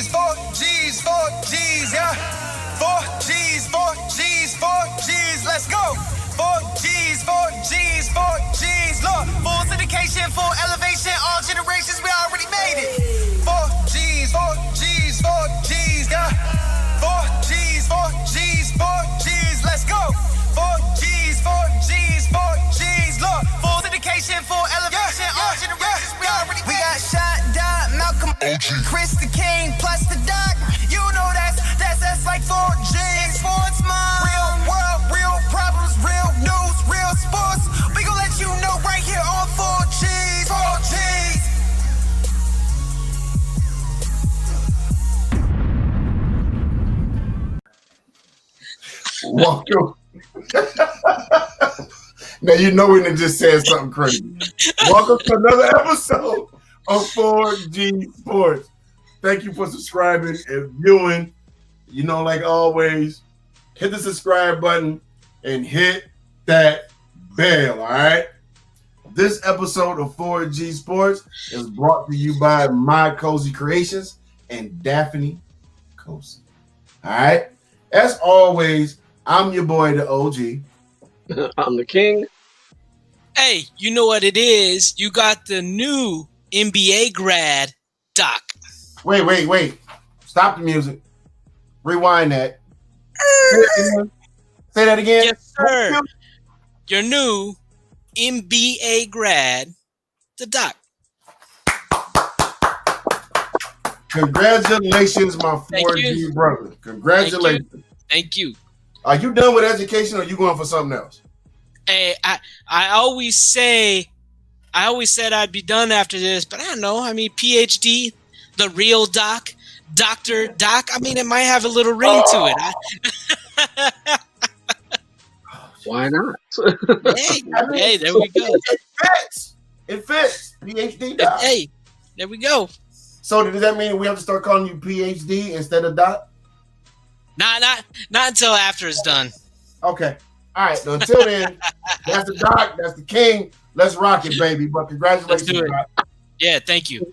4Gs, 4Gs, yeah. 4Gs, 4Gs, 4Gs, let's go. 4Gs, 4Gs, 4Gs, look. Full syndication, full elevation, all generations, we already made it. 4Gs, 4Gs, 4Gs, yeah. 4Gs, 4Gs, 4Gs, let's go. 4Gs, 4Gs, 4Gs, look. Full syndication, full elevation, all generations, we already made it. We got Shot, Dot, Malcolm, Chris the King, plus the Doc. You know that's like 4Gs. Sports Mind. Real world, real problems, real news, real sports. We gon' let you know right here on 4Gs. 4Gs. Welcome. Now you know when it just said something crazy. Welcome to another episode of 4G Sports. Thank you for subscribing and viewing. You know, like always, hit the subscribe button and hit that bell, all right? This episode of 4G Sports is brought to you by My Cozy Creations and Daphne Cozy. All right? As always, I'm your boy, the OG. I'm the king. Hey, you know what it is? You got the new NBA grad, Doc. Wait. Stop the music. Rewind that. Say that again. Yes, sir. Your new NBA grad, the Doc. Congratulations, my 4G brother. Congratulations. Thank you. Are you done with education or are you going for something else? Hey, I always said I'd be done after this, but I don't know. I mean, PhD, the real Doc, Dr. Doc. I mean, it might have a little ring to it. Why not? Hey, there we go. It fits. PhD Doc. Hey, there we go. So does that mean we have to start calling you PhD instead of Doc? Not until after it's done. Okay. All right. So until then, that's the Doc. That's the king. Let's rock it, baby. But congratulations, Let's do it. Doc. Yeah, thank you.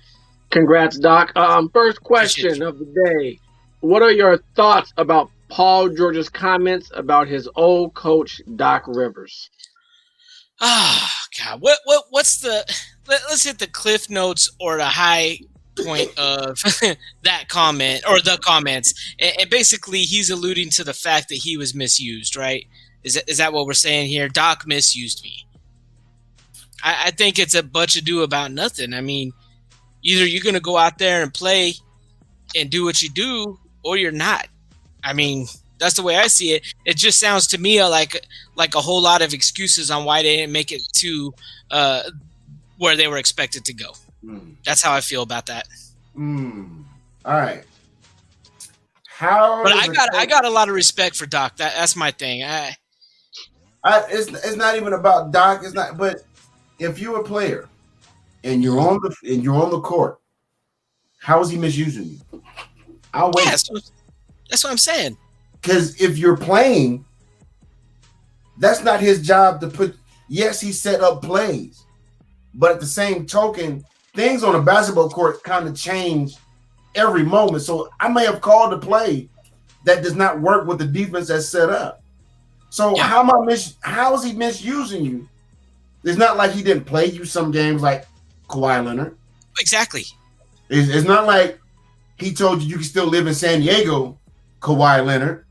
Congrats, Doc. First question of the day. What are your thoughts about Paul George's comments about his old coach, Doc Rivers? Oh, God. What's the... Let's hit the cliff notes or the high point of that comment or the comments. And basically, he's alluding to the fact that he was misused, right? Is that what we're saying here? Doc misused me. I think it's a bunch ado about nothing. I mean, either you're going to go out there and play and do what you do, or you're not. I mean, that's the way I see it. It just sounds to me like a whole lot of excuses on why they didn't make it to where they were expected to go. That's how I feel about that. All right. I got a lot of respect for Doc. That's my thing. It's not even about Doc. It's not. But if you're a player and you're on the court, how is he misusing you? I'll wait. Yeah, that's what I'm saying. Because if you're playing, that's not his job to put. Yes, he set up plays, but at the same token, things on a basketball court kind of change every moment. So I may have called a play that does not work with the defense that's set up. So how is he misusing you? It's not like he didn't play you some games like Kawhi Leonard. Exactly. It's not like he told you can still live in San Diego, Kawhi Leonard.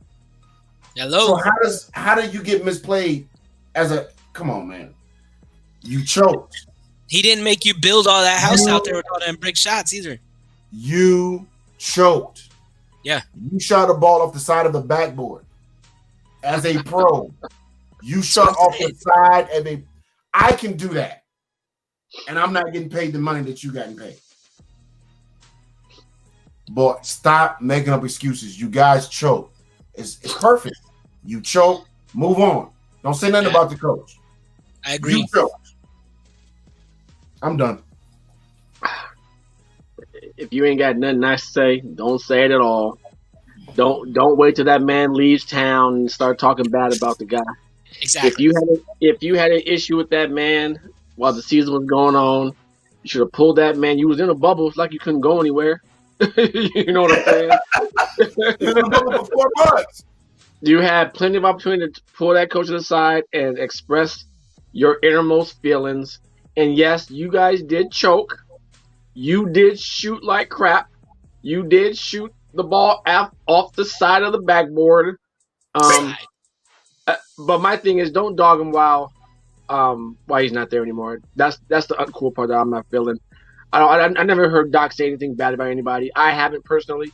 Hello. So how do you get misplayed as a come on, man? You choked. He didn't make you build all that house out there with all them brick shots either. You choked. Yeah. You shot a ball off the side of the backboard. As a pro, you shot off the side of a. I can do that, and I'm not getting paid the money that you got paid. But stop making up excuses. You guys choke. It's perfect. You choke. Move on. Don't say nothing about the coach. I agree. You choked. I'm done. If you ain't got nothing nice to say, don't say it at all. Don't wait till that man leaves town and start talking bad about the guy. Exactly. If you had an issue with that man while the season was going on, you should have pulled that man. You was in a bubble. It's like you couldn't go anywhere. You know what I'm saying? He was in the bubble for 4 months. You had plenty of opportunity to pull that coach to the side and express your innermost feelings. And yes, you guys did choke. You did shoot like crap. You did shoot the ball off the side of the backboard. But my thing is, don't dog him while he's not there anymore. That's the uncool part that I'm not feeling. I never heard Doc say anything bad about anybody. I haven't personally.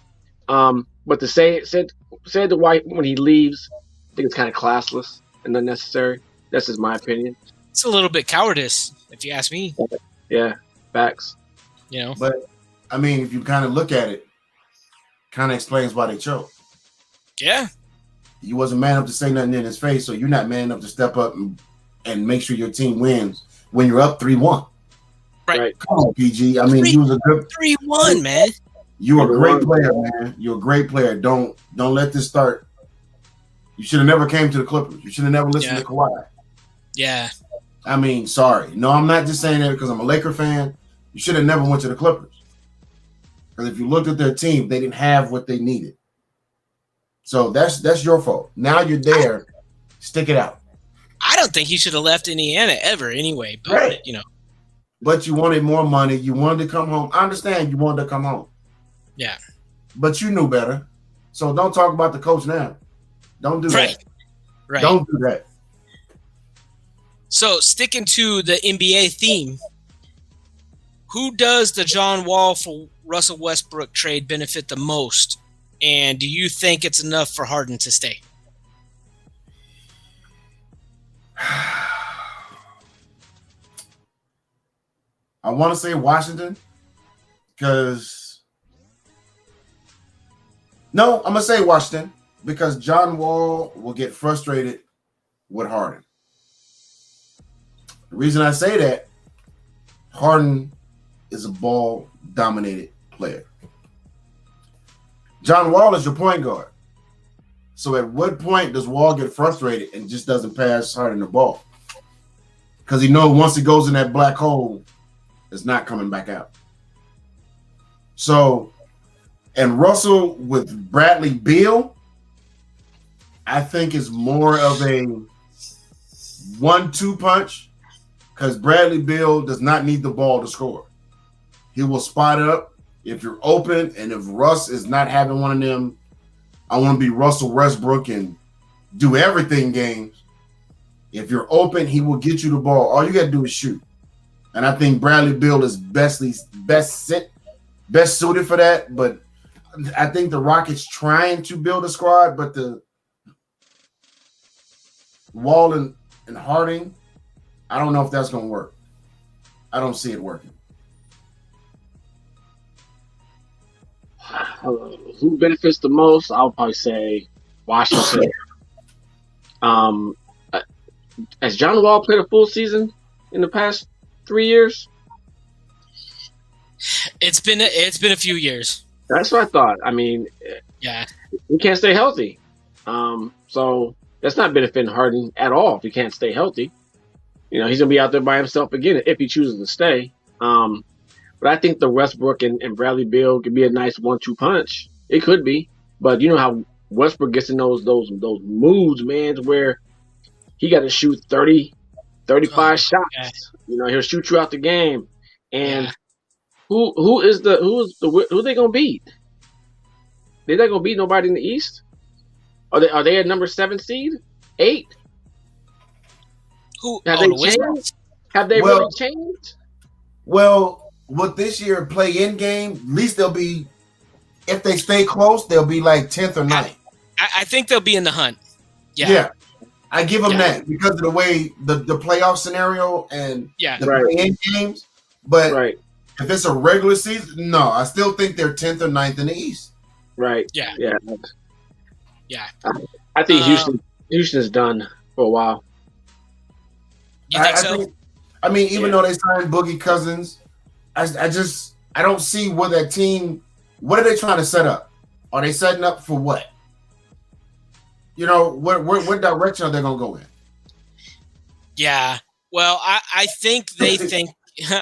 But to say to White when he leaves, I think it's kind of classless and unnecessary. That's just my opinion. It's a little bit cowardice, if you ask me. Yeah, facts. You know, but I mean, if you kind of look at it, kind of explains why they choked. Yeah, you wasn't man enough to say nothing in his face, so you're not man enough to step up and make sure your team wins when you're up 3-1. Right. Come on, PG. I mean, you was a good 3-1, man. You're a great player, man. You're a great player. Don't let this start. You should have never came to the Clippers. You should have never listened to Kawhi. Yeah. I mean, sorry. No, I'm not just saying that because I'm a Laker fan. You should have never went to the Clippers. Because if you looked at their team, they didn't have what they needed. So that's your fault. Now you're there. Stick it out. I don't think he should have left Indiana ever anyway. But, right. But you wanted more money. You wanted to come home. I understand you wanted to come home. Yeah. But you knew better. So don't talk about the coach now. Don't do that. Right. Don't do that. So sticking to the NBA theme, who does the John Wall for Russell Westbrook trade benefit the most? And do you think it's enough for Harden to stay? I want to say Washington because no, I'm going to say Washington because John Wall will get frustrated with Harden. The reason I say that, Harden is a ball-dominated player. John Wall is your point guard. So at what point does Wall get frustrated and just doesn't pass Harden the ball? Because he knows once he goes in that black hole, it's not coming back out. So, and Russell with Bradley Beal, I think is more of a 1-2 punch because Bradley Beal does not need the ball to score. He will spot up if you're open, and if Russ is not having one of them, I want to be Russell Westbrook and do everything games. If you're open, he will get you the ball. All you got to do is shoot. And I think Bradley Beal is best suited for that. But I think the Rockets trying to build a squad, but the Wall and Harding, I don't know if that's going to work. I don't see it working. Who benefits the most? I'll probably say Washington. Has John Wall played a full season in the past 3 years? It's been a few years. That's what I thought. I mean, yeah, he can't stay healthy. So that's not benefiting Harden at all if he can't stay healthy. He's gonna be out there by himself again if he chooses to stay. But I think the Westbrook and Bradley Beal could be a nice 1-2 punch. It could be, but you know how Westbrook gets in those moods, man, where he got to shoot 30, 35 shots. Yeah. He'll shoot you out the game. And who they gonna beat? They're not gonna beat nobody in the East. Are they at number 7 seed? 8? Who have they changed? Have they really changed? Well, with this year play-in game, at least they'll be, if they stay close, they'll be like 10th or 9th. I think they'll be in the hunt. Yeah. I give them that because of the way the playoff scenario and the play-in games. But if it's a regular season, no, I still think they're 10th or 9th in the East. Right. Yeah. I think Houston is done for a while. You think so? I mean, even though they signed Boogie Cousins, I don't see what that team. What are they trying to set up? Are they setting up for what? What direction are they going to go in? Yeah. Well, I think they think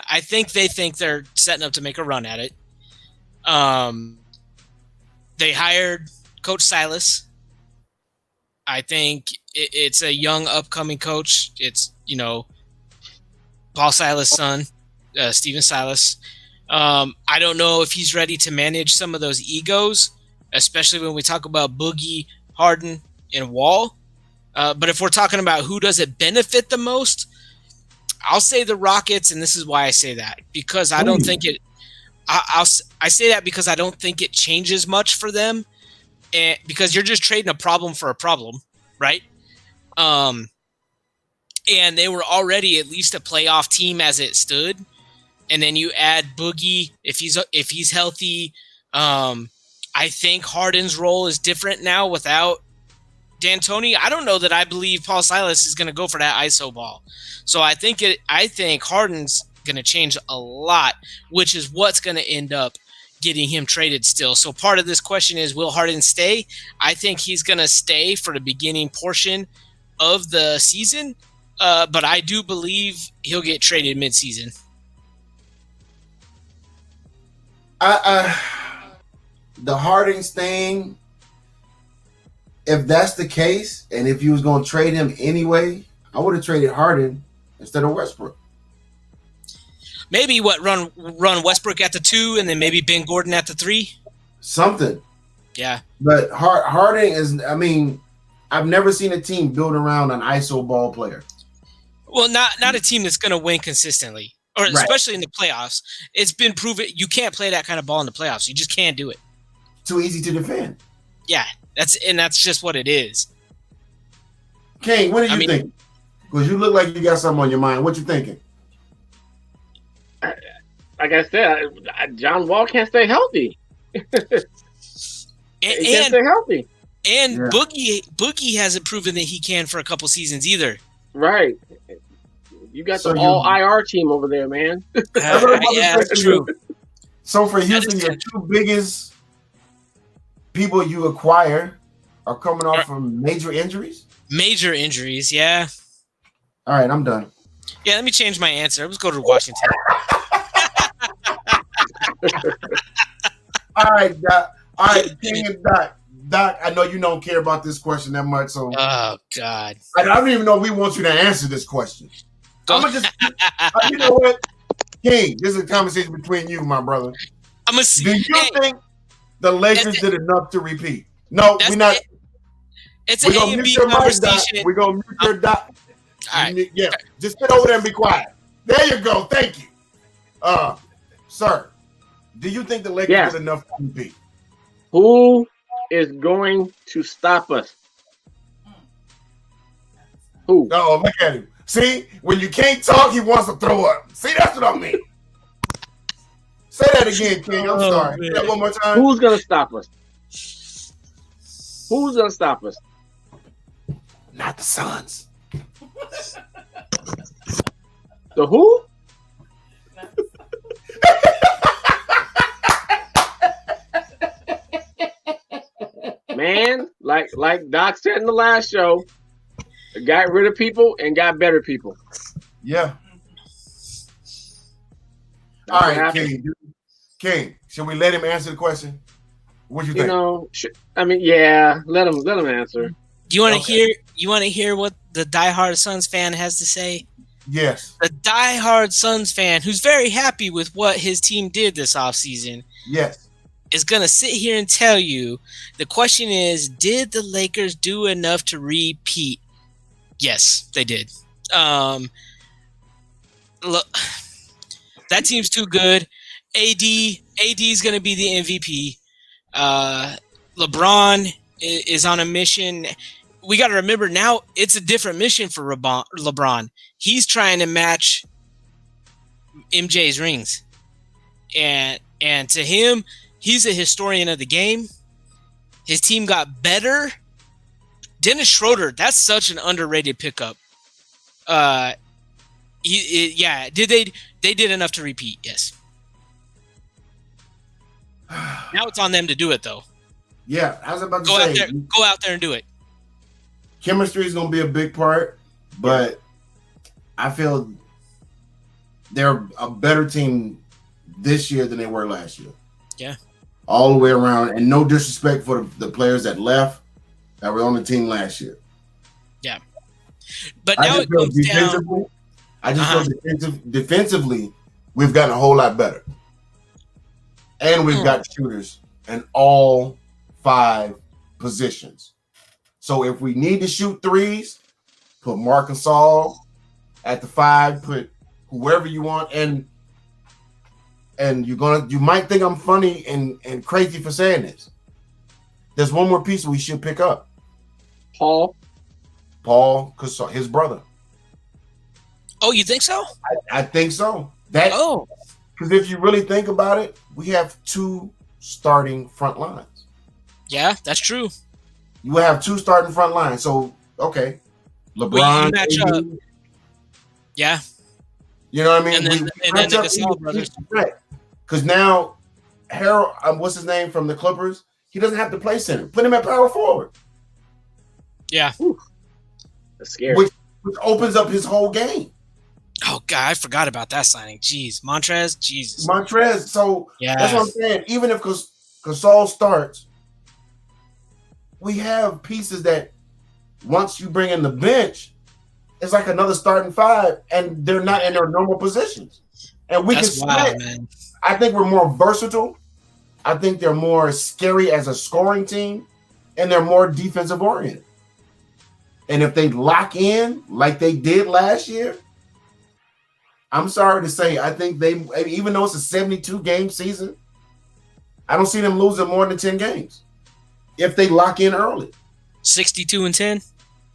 I think they think they're setting up to make a run at it. They hired Coach Silas. I think it's a young, upcoming coach. It's, Paul Silas' son, Stephen Silas. I don't know if he's ready to manage some of those egos, especially when we talk about Boogie, Harden, and Wall. But if we're talking about who does it benefit the most, I'll say the Rockets, and this is why I say that, because I don't think it. I say that because I don't think it changes much for them, and because you're just trading a problem for a problem, right? And they were already at least a playoff team as it stood, and then you add Boogie if he's healthy. I think Harden's role is different now without D'Antoni. I don't know that I believe Paul Silas is going to go for that ISO ball. So I think Harden's going to change a lot, which is what's going to end up getting him traded still. So part of this question is, will Harden stay? I think he's going to stay for the beginning portion of the season, but I do believe he'll get traded midseason. The Harden thing, if that's the case, and if you was going to trade him anyway, I would have traded Harden instead of Westbrook. Maybe run Westbrook at the 2 and then maybe Ben Gordon at the 3? Something. Yeah. But Harden is, I've never seen a team build around an ISO ball player. Well, not a team that's going to win consistently, or right. Especially in the playoffs. It's been proven you can't play that kind of ball in the playoffs. You just can't do it. Too easy to defend. Yeah, that's just what it is. King, what do you think? Because you look like you got something on your mind. What you thinking? Like I said, John Wall can't stay healthy. He can't stay healthy. And yeah. Boogie hasn't proven that he can for a couple seasons either. Right. You got the all IR team over there, man. Yeah, that's true. So for Houston, your two biggest people you acquire are coming off from major injuries? Major injuries, yeah. All right, I'm done. Yeah, let me change my answer. Let's go to Washington. All right, Doc. All right, King and Doc. Doc, I know you don't care about this question that much, so. Oh God. I don't even know if we want you to answer this question. I'm gonna just. You know what, King? This is a conversation between you, my brother. I'm gonna see. Do you think the Lakers did enough to repeat? No, we're not. It's an A and B conversation. We're gonna mute your Doc. All right. Yeah, just sit over there and be quiet. There you go. Thank you. Sir, do you think the Lakers did enough to repeat? Who is going to stop us? Who? Oh, look at him. See, when you can't talk, he wants to throw up. See, that's what I mean. Say that again, King. I'm sorry. Say that one more time. Who's going to stop us? Who's going to stop us? Not the Suns. The who? Man, like Doc said in the last show, got rid of people and got better people. Yeah. All right, King, should we let him answer the question? What you think? Let him answer. Do you want to hear? You want to hear what the diehard Suns fan has to say? Yes. The diehard Suns fan, who's very happy with what his team did this offseason, yes, is going to sit here and tell you the question is, did the Lakers do enough to repeat? Yes, they did. Look, that team's too good. AD is going to be the MVP. LeBron is on a mission. We got to remember now it's a different mission for LeBron. He's trying to match MJ's rings. And to him, he's a historian of the game. His team got better. Dennis Schroeder, that's such an underrated pickup. They did enough to repeat, yes. Now it's on them to do it, though. Yeah, I was about to say. Go out there and do it. Chemistry is going to be a big part, but I feel they're a better team this year than they were last year. Yeah. all the way around. And no disrespect for the players that left that were on the team last year. Yeah. But now it comes down. I just feel defensively, we've gotten a whole lot better. And we've got shooters in all 5 positions. So if we need to shoot threes, put Marc Gasol at the 5, put whoever you want, and you might think I'm funny and crazy for saying this. There's one more piece we should pick up. Paul Gasol, his brother. Oh, you think so? I think so. Because if you really think about it, we have 2 starting front lines. Yeah, that's true. You will have 2 starting front lines. So, okay. LeBron. Match up. Yeah. You know what I mean? And then the Gasol brothers. Because now, Harold, what's his name from the Clippers? He doesn't have to play center. Put him at power forward. Yeah. That's scary. Which opens up his whole game. Oh, God, I forgot about that signing. Jeez. Montrez, Jesus. So that's what I'm saying. Even if Gasol starts, we have pieces that once you bring in the bench, it's like another starting 5, and they're not in their normal positions. And we can split. Man. I think we're more versatile. I think they're more scary as a scoring team, and they're more defensive oriented. And if they lock in like they did last year, I'm sorry to say, I think even though it's a 72-game season, I don't see them losing more than 10 games if they lock in early. 62-10?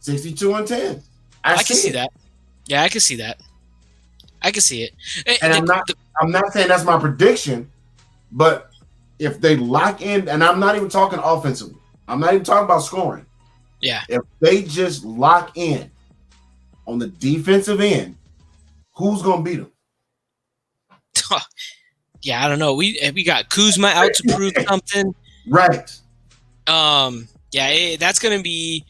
62-10. I can see that. Yeah, I can see that. I can see it. And I'm not saying that's my prediction, but if they lock in, and I'm not even talking offensively, I'm not even talking about scoring. Yeah. If they just lock in on the defensive end, who's gonna beat them? Yeah, I don't know. We got Kuzma out to prove something. Right. Yeah, that's gonna be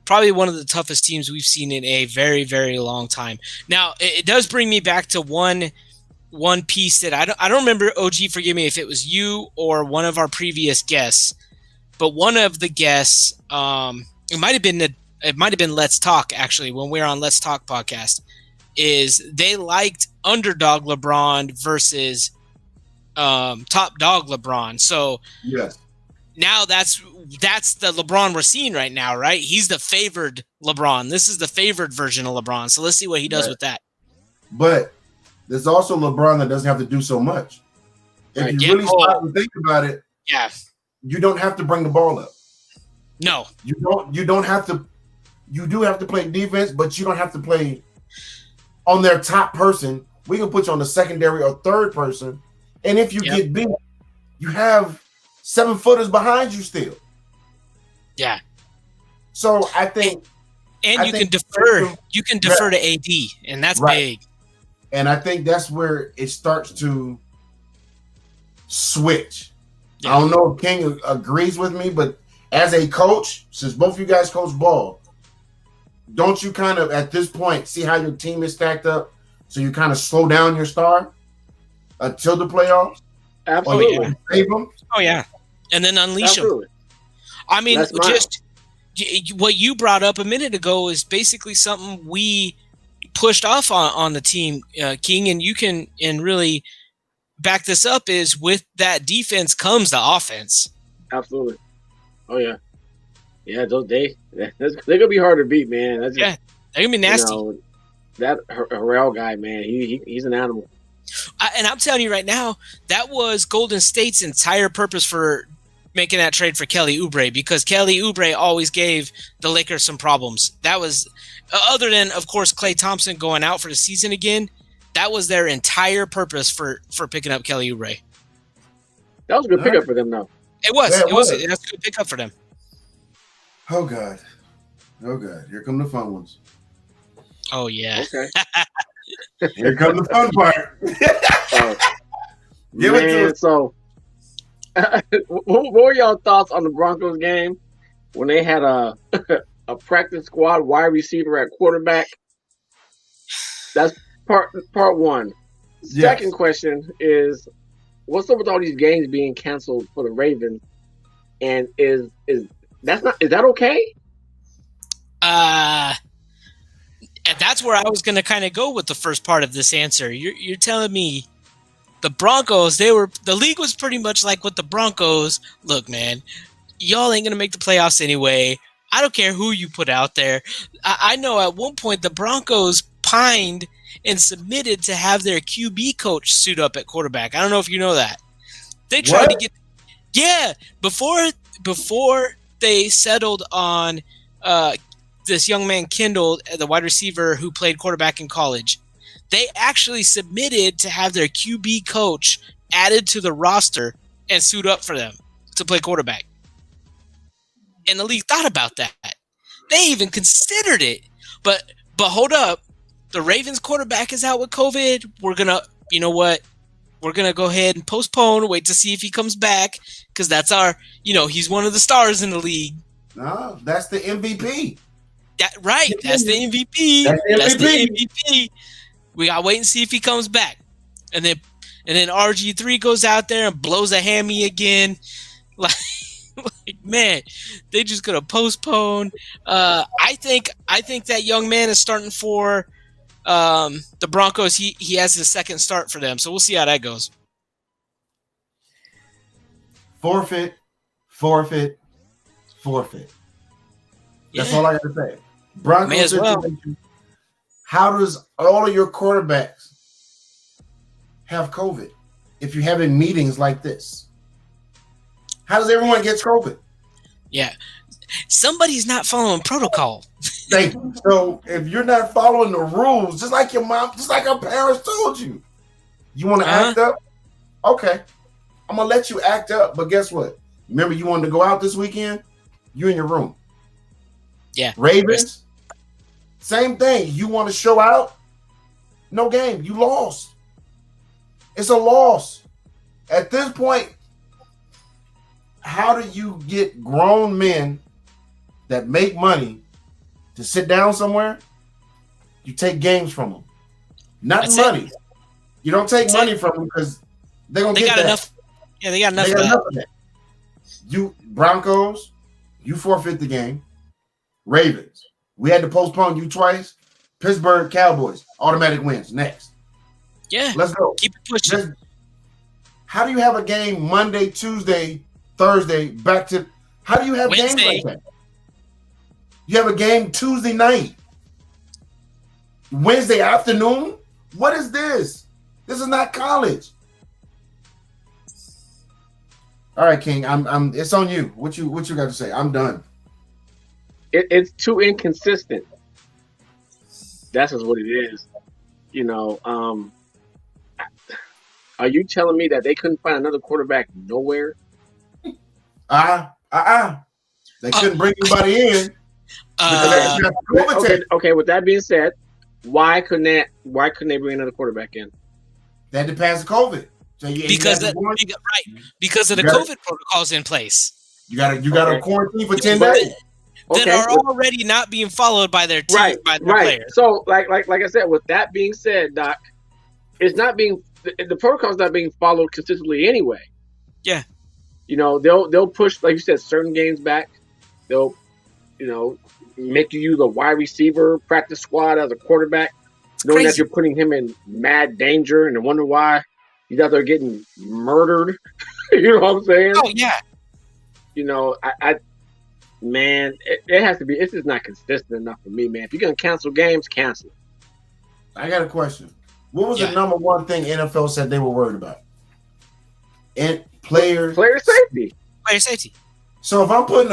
probably one of the toughest teams we've seen in a very, very long time. Now, it does bring me back to one piece that I don't remember. OG, forgive me if it was you or one of our previous guests, but one of the guests, it might have been Let's Talk actually when we were on Let's Talk podcast. Is they liked underdog LeBron versus top dog LeBron. So yes. Now that's the LeBron we're seeing right now, right? He's the favored LeBron. This is the favored version of LeBron. So let's see what he does with that. But there's also LeBron that doesn't have to do so much. If you really stop and think about it, you don't have to bring the ball up. No. You don't have to. You do have to play defense, but you don't have to play on their top person. We can put you on the secondary or third person. And if you get beat, you have 7-footers behind you still. Yeah. So I think, and you can defer. You can defer to AD, and that's big. And I think that's where it starts to switch. Yeah. I don't know if King agrees with me, but as a coach, since both of you guys coach ball, don't you kind of at this point see how your team is stacked up, so you kind of slow down your star until the playoffs? Absolutely. Save them? Oh yeah. And then unleash them. I mean, just what you brought up a minute ago is basically something we pushed off on the team, King, and you can really back this up. Is with that defense comes the offense. Absolutely. Oh yeah, yeah. They're gonna be hard to beat, man. That's they're gonna be nasty. That Harrell guy, man, he's an animal. And I'm telling you right now, that was Golden State's entire purpose for making that trade for Kelly Oubre, because Kelly Oubre always gave the Lakers some problems. That was, other than, of course, Klay Thompson going out for the season again, that was their entire purpose for picking up Kelly Oubre. That was a good pickup for them, though. It was. Yeah, it was. That's a good pickup for them. Oh, God. Oh, God. Here come the fun ones. Oh, yeah. Okay. Here comes the fun part. Give it to us. So, what were y'all thoughts on the Broncos game when they had a practice squad wide receiver at quarterback? That's part one. Second question is, what's up with all these games being canceled for the Ravens? And is that okay? And that's where I was going to kind of go with the first part of this answer. You're telling me the Broncos, the league was pretty much like with the Broncos. Look, man, y'all ain't going to make the playoffs anyway. I don't care who you put out there. I know at one point the Broncos pined and submitted to have their QB coach suit up at quarterback. I don't know if you know that. They tried to get, before they settled on this young man Kendall, the wide receiver who played quarterback in college. They actually submitted to have their QB coach added to the roster and suit up for them to play quarterback. And the league thought about that. They even considered it. But hold up. The Ravens quarterback is out with COVID. We're going to, you know what? We're going to go ahead and postpone, wait to see if he comes back, because that's our, he's one of the stars in the league. No, that's the MVP. Right. That's the MVP. That's the MVP. We got to wait and see if he comes back. And then RG3 goes out there and blows a hammy again. Like man, they just gonna postpone. I think that young man is starting for the Broncos. He has his second start for them, so we'll see how that goes. Forfeit. That's all I got to say. Broncos May as well. How does all of your quarterbacks have COVID if you're having meetings like this? How does everyone get COVID? Yeah. Somebody's not following protocol. Thank you. So if you're not following the rules, just like your mom, just like our parents told you, you want to act up? Okay. I'm going to let you act up. But guess what? Remember you wanted to go out this weekend? You in your room. Yeah. Ravens, same thing. You want to show out? No game. You lost. It's a loss. At this point, how do you get grown men that make money to sit down somewhere? You take games from them. Not That's money. it. You don't take money from them because they're going to get that. Enough. Yeah, they got enough, of that. You Broncos, you forfeit the game. Ravens, we had to postpone you twice. Pittsburgh Cowboys, automatic wins. Next. Yeah. Let's go. Keep it pushing. How do you have a game Monday, Tuesday, Thursday, back to – how do you have Wednesday. games like that? You have a game Tuesday night. Wednesday afternoon? What is this? This is not college. All right, King. I'm. It's on you. What you got to say? I'm done. It's too inconsistent. That's just what it is. Are you telling me that they couldn't find another quarterback nowhere? They couldn't bring anybody in. Okay. With that being said, why couldn't they bring another quarterback in? They had to pass the COVID. So because of the COVID protocols in place. You got to quarantine for 10 days. That are already not being followed by their team, by their players. So, like I said, with that being said, Doc, the protocol's not being followed consistently anyway. Yeah. They'll push, like you said, certain games back. They'll, make you use a wide receiver practice squad as a quarterback, knowing that you're putting him in mad danger, and I wonder why he's out there getting murdered. You know what I'm saying? Oh yeah. Man, it has to be. It's just not consistent enough for me, man. If you're gonna cancel games, cancel. I got a question. What was the number one thing NFL said they were worried about? And player safety. Player safety. So if I'm putting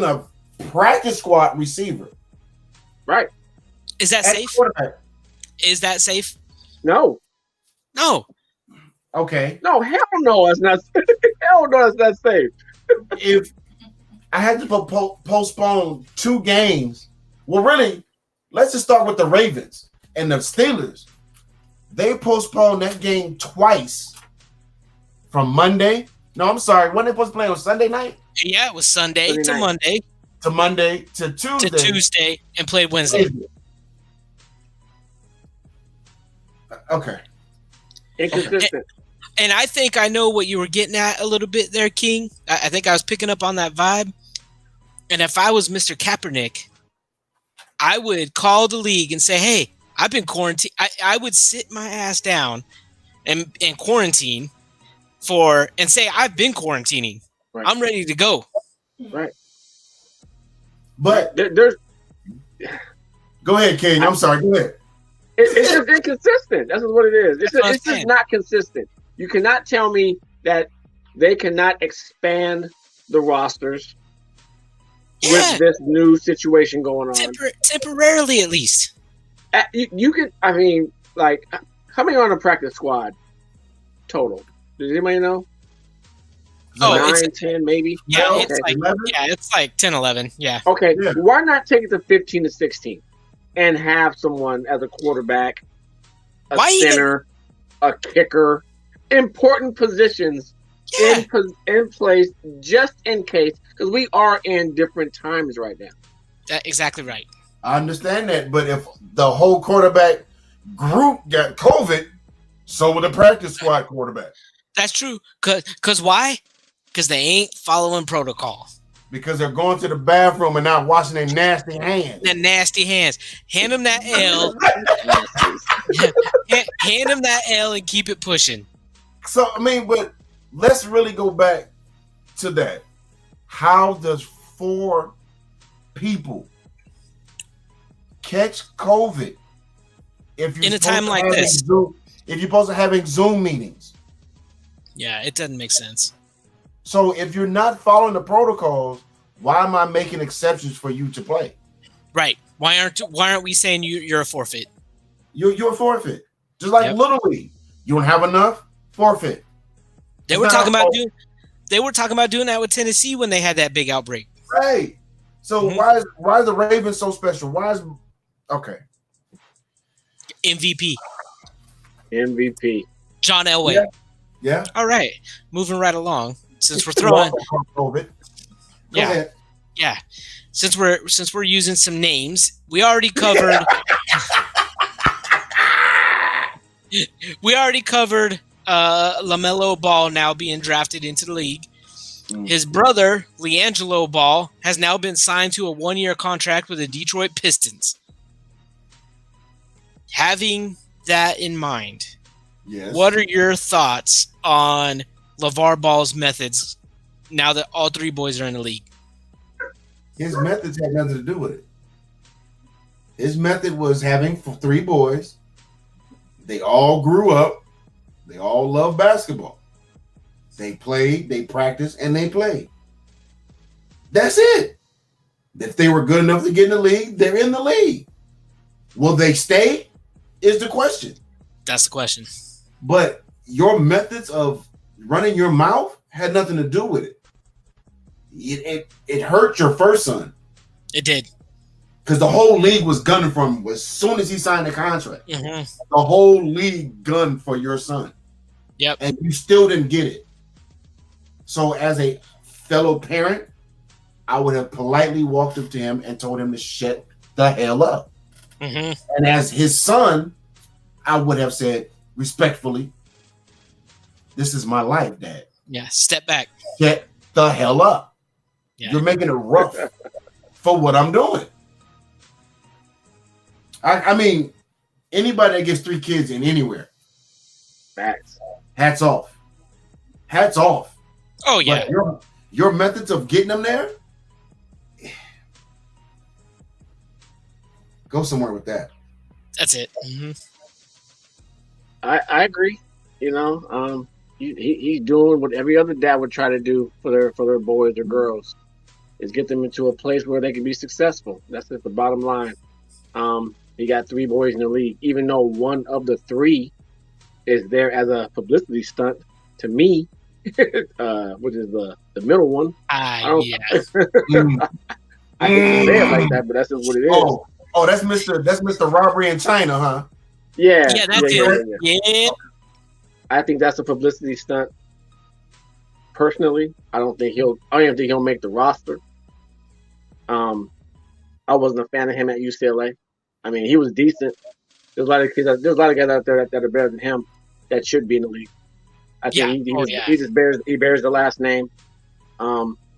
a practice squad receiver, right? Is that safe? Is that safe? No. Okay. No, hell no, it's not. Hell no, it's not safe. If I had to postpone 2 games, well, really, let's just start with the Ravens and the Steelers. They postponed that game twice from Monday. No, I'm sorry. When they supposed to play on Sunday night? Yeah, it was Sunday to Monday. To Monday to Tuesday. To Tuesday and played Wednesday. Okay. Inconsistent. And I think I know what you were getting at a little bit there, King. I think I was picking up on that vibe. And if I was Mr. Kaepernick, I would call the league and say, hey, I've been quarantined. I would sit my ass down and quarantine and say, I've been quarantining. Right. I'm ready to go. Right. But there's. Go ahead, King. I'm sorry. Go ahead. It's just inconsistent. That's what it is. It's just not consistent. You cannot tell me that they cannot expand the rosters with this new situation going on. Temporarily, at least. You can. I mean, like, how many are on a practice squad total? Does anybody know? 9, 10, maybe. Yeah, okay. It's like 10, 11. Yeah. Okay. Yeah. Why not take it to 15 to 16 and have someone as a quarterback, a center, a kicker, important positions in place just in case, because we are in different times right now. That's exactly right. I understand that, but if the whole quarterback group got COVID, so will the practice squad quarterback. That's true. Cause why? Because they ain't following protocol. Because they're going to the bathroom and not washing their nasty hands. Their nasty hands. Hand them that L. Hand them that L and keep it pushing. So, I mean, but let's really go back to that. How does 4 people catch COVID if you're in a time like this? If you're supposed to having Zoom meetings. Yeah, it doesn't make sense. So if you're not following the protocols, why am I making exceptions for you to play? Right. Why aren't we saying you're a forfeit? You're a forfeit. Just like Little League. You don't have enough, forfeit. They were talking about doing that with Tennessee when they had that big outbreak. Right. So why is the Ravens so special? Why is MVP. John Elway. Yeah. All right. Moving right along. Since we're throwing COVID. Go ahead. Yeah. Since we're using some names, we already covered LaMelo Ball now being drafted into the league. His brother, LiAngelo Ball, has now been signed to a 1-year contract with the Detroit Pistons. Having that in mind, what are your thoughts on LeVar Ball's methods now that all 3 boys are in the league? His methods had nothing to do with it. His method was having 3 boys. They all grew up. They all love basketball. They played, they practiced, and they played. That's it. If they were good enough to get in the league, they're in the league. Will they stay? Is the question. That's the question. But your methods of running your mouth had nothing to do with it. It hurt your first son. It did. Because the whole league was gunning for him as soon as he signed the contract. Mm-hmm. The whole league gunned for your son. Yep. And you still didn't get it. So as a fellow parent, I would have politely walked up to him and told him to shut the hell up. Mm-hmm. And as his son, I would have said respectfully, this is my life, Dad. Yeah, step back. Shut the hell up. Yeah. You're making it rough for what I'm doing. I mean, anybody that gets 3 kids in anywhere, hats off. Hats off. Oh, yeah. But your methods of getting them there, go somewhere with that. That's it. Mm-hmm. I agree. You know, he's doing what every other dad would try to do for their boys or girls, is get them into a place where they can be successful. That's just the bottom line. He got 3 boys in the league, even though one of the 3 is there as a publicity stunt. To me, which is the middle one. Yeah. I hate to say it like that, but that's just what it is. Oh, that's Mr. Robbery in China, huh? Yeah. Yeah, that's it. Yeah. I think that's a publicity stunt. Personally, I don't think he'll make the roster. I wasn't a fan of him at UCLA. I mean, he was decent. There's a lot of guys out there that are better than him that should be in the league. I think he just bears the last name.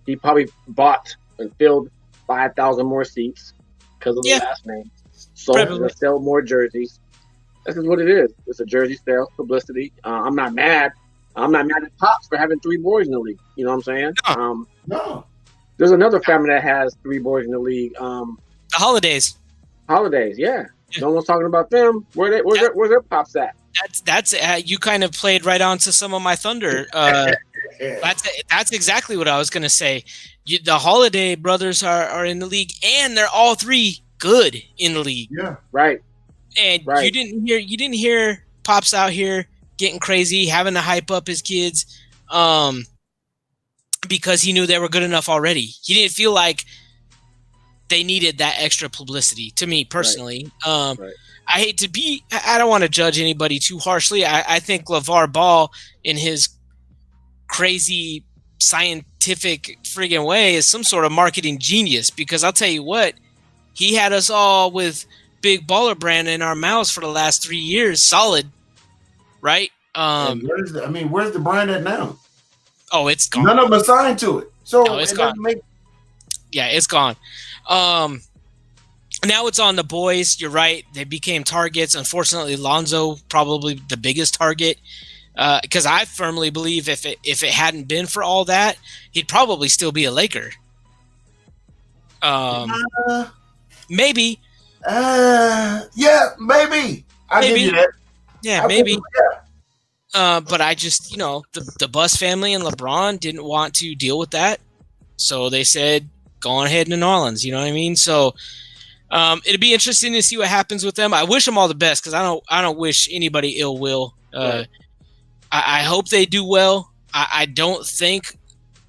He probably bought and filled 5,000 more seats because of the last name. So to sell more jerseys. This is what it is. It's a jersey sales publicity. I'm not mad. I'm not mad at Pops for having 3 boys in the league. You know what I'm saying? No. There's another family that has 3 boys in the league. The Holidays. Yeah. No one's talking about them. Where's their Pops at? That's you kind of played right onto some of my thunder. That's exactly what I was going to say. The Holiday brothers are in the league, and they're all 3 good in the league. Yeah, right. And you didn't hear Pops out here getting crazy, having to hype up his kids, because he knew they were good enough already. He didn't feel like they needed that extra publicity. To me personally, I don't want to judge anybody too harshly. I think LeVar Ball, in his crazy scientific friggin' way, is some sort of marketing genius, because I'll tell you what, he had us all with Big Baller brand in our mouths for the last 3 years, solid, right? Where's the brand at now? Oh, it's gone. None of them assigned to it, so it's gone. Yeah, it's gone. Now it's on the boys. You're right; they became targets. Unfortunately, Lonzo probably the biggest target, because I firmly believe if it hadn't been for all that, he'd probably still be a Laker. Maybe. Yeah, maybe. I'll give you that. Yeah, maybe. But I just, the Bus family and LeBron didn't want to deal with that, so they said, "Go on ahead to New Orleans." You know what I mean? So it'd be interesting to see what happens with them. I wish them all the best, because I don't wish anybody ill will. I hope they do well. I don't think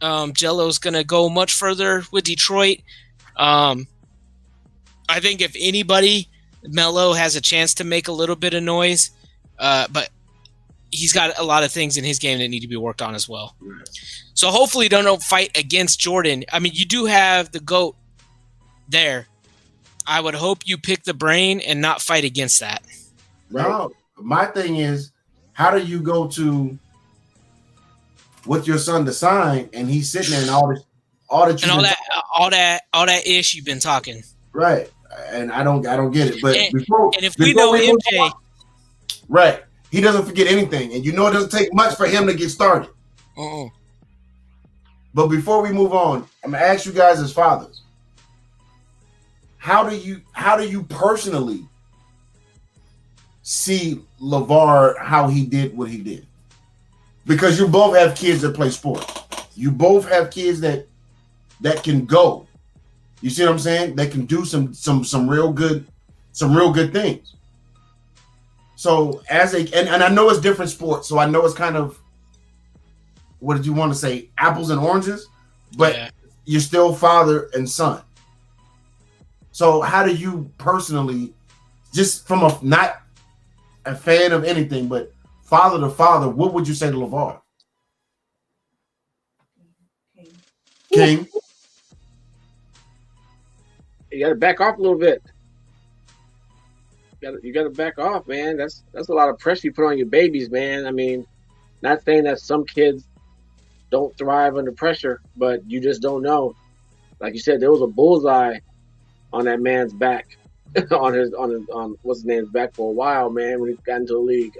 Jello's gonna go much further with Detroit. I think if anybody, Melo has a chance to make a little bit of noise, but he's got a lot of things in his game that need to be worked on as well. Right. So hopefully don't fight against Jordan. I mean, you do have the GOAT there. I would hope you pick the brain and not fight against that. Right. No, my thing is, how do you go to with your son to sign and he's sitting there and all that ish you've been talking. Right. And I don't get it. But if we know MJ, right, he doesn't forget anything, and it doesn't take much for him to get started. But before we move on, I'm gonna ask you guys as fathers, how do you personally see LeVar, how he did what he did? Because you both have kids that play sports. You both have kids that can go. You see what I'm saying? They can do some real good things. So and I know it's different sports, so I know it's kind of, what did you want to say, apples and oranges, but you're still father and son. So how do you personally, just from not a fan of anything, but father to father, what would you say to LeVar? King. You got to back off a little bit. You got to back off, man. That's a lot of pressure you put on your babies, man. I mean, not saying that some kids don't thrive under pressure, but you just don't know. Like you said, there was a bullseye on that man's back, on what's his name's back for a while, man. When he got into the league,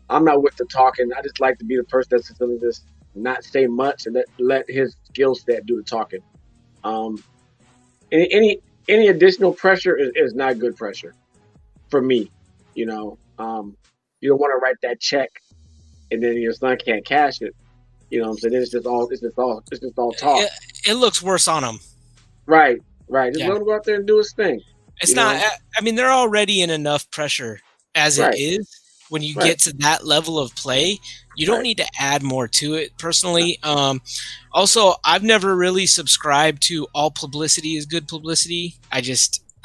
I'm not with the talking. I just like to be the person that's just gonna just not say much and let his skill set do the talking. Any additional pressure is not good pressure for me. You don't want to write that check and then your son can't cash it. You know what I'm saying? It's just all talk. It looks worse on him. Right. Just let him go out there and do his thing. It's not. I mean, they're already in enough pressure as it is. When you get to that level of play, you don't need to add more to it. Personally, also, I've never really subscribed to all publicity is good publicity. I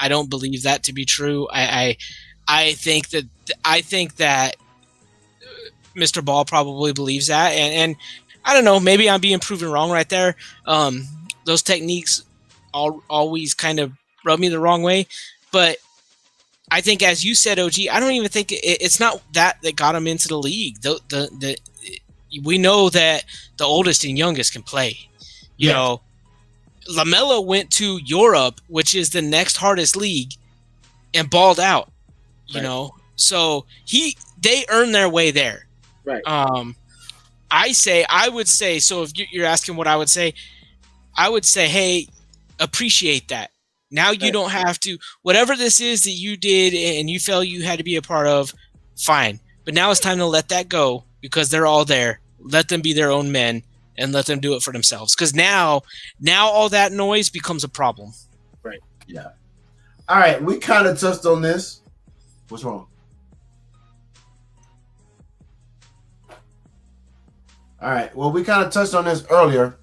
don't believe that to be true. I think that Mr. Ball probably believes that, and I don't know. Maybe I'm being proven wrong right there. Those techniques always kind of rub me the wrong way, but I think, as you said, OG, I don't even think it's not that got him into the league. we know that the oldest and youngest can play. You know, LaMelo went to Europe, which is the next hardest league, and balled out. You know, so they earned their way there. Right. I would say, so if you're asking what I would say, hey, appreciate that. Now you don't have to, whatever this is that you did and you felt you had to be a part of, fine. But now it's time to let that go because they're all there. Let them be their own men and let them do it for themselves. Because now all that noise becomes a problem. Right. Yeah. All right. We kind of touched on this. What's wrong? All right. Well, we kind of touched on this earlier.